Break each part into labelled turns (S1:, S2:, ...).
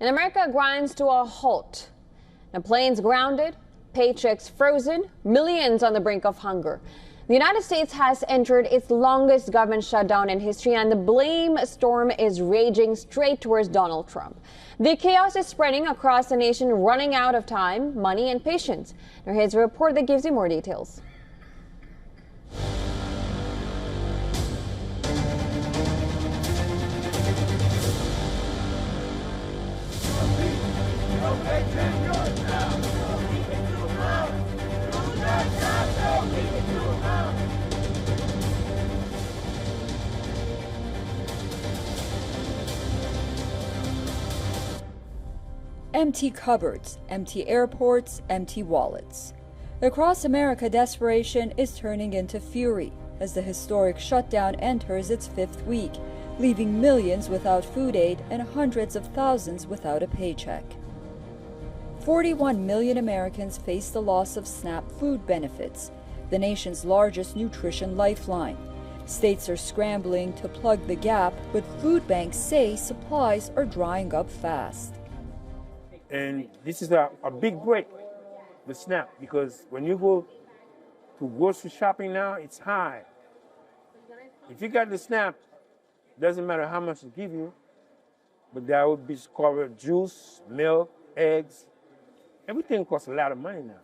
S1: And America grinds to a halt. Now, planes grounded, paychecks frozen, millions on the brink of hunger. The United States has entered its longest government shutdown in history, and the blame storm is raging straight towards Donald Trump. The chaos is spreading across the nation, running out of time, money, and patience. Now, here's a report that gives you more details.
S2: Empty cupboards, empty airports, empty wallets. Across America, desperation is turning into fury as the historic shutdown enters its fifth week, leaving millions without food aid and hundreds of thousands without a paycheck. 41 million Americans face the loss of SNAP food benefits, the nation's largest nutrition lifeline. States are scrambling to plug the gap, but food banks say supplies are drying up fast.
S3: And this is a big break, the SNAP, because when you go to grocery shopping now, it's high. If you got the SNAP, doesn't matter how much they give you, but that would be covered juice, milk, eggs. Everything costs a lot of money now.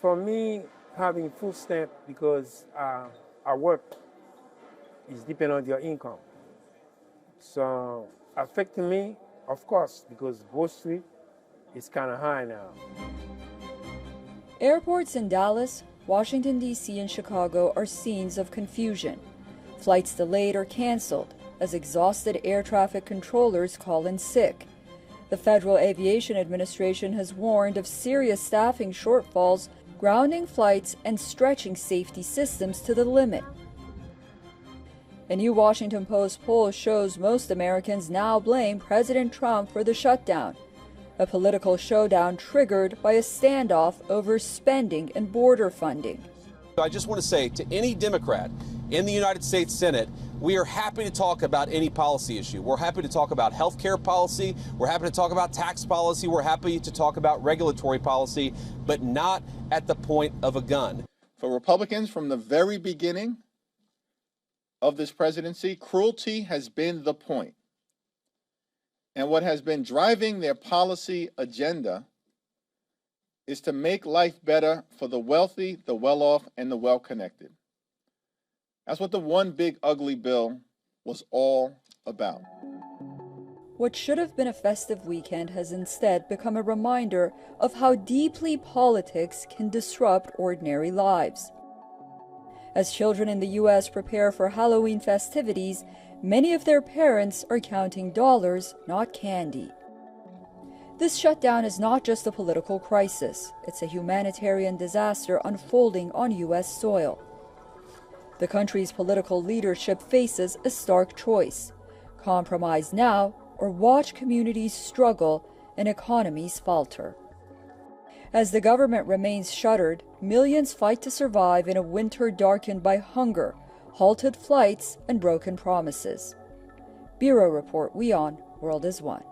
S3: For me, having food stamp, because our work is dependent on your income. So affecting me, of course, because grocery is kind of high now.
S2: Airports in Dallas, Washington, D.C., and Chicago are scenes of confusion. Flights delayed or canceled as exhausted air traffic controllers call in sick. The Federal Aviation Administration has warned of serious staffing shortfalls, grounding flights and stretching safety systems to the limit. A new Washington Post poll shows most Americans now blame President Trump for the shutdown, a political showdown triggered by a standoff over spending and border funding.
S4: I just want to say to any Democrat in the United States Senate, we are happy to talk about any policy issue. We're happy to talk about health care policy. We're happy to talk about tax policy. We're happy to talk about regulatory policy, but not at the point of a gun.
S5: For Republicans, from the very beginning of this presidency, cruelty has been the point. And what has been driving their policy agenda is to make life better for the wealthy, the well-off, and the well-connected. That's what the one big ugly bill was all about.
S2: What should have been a festive weekend has instead become a reminder of how deeply politics can disrupt ordinary lives. As children in the U.S. prepare for Halloween festivities, many of their parents are counting dollars, not candy. This shutdown is not just a political crisis, it's a humanitarian disaster unfolding on U.S. soil. The country's political leadership faces a stark choice: compromise now or watch communities struggle and economies falter. As the government remains shuttered, millions fight to survive in a winter darkened by hunger, halted flights, and broken promises. Bureau Report, WION, World is One.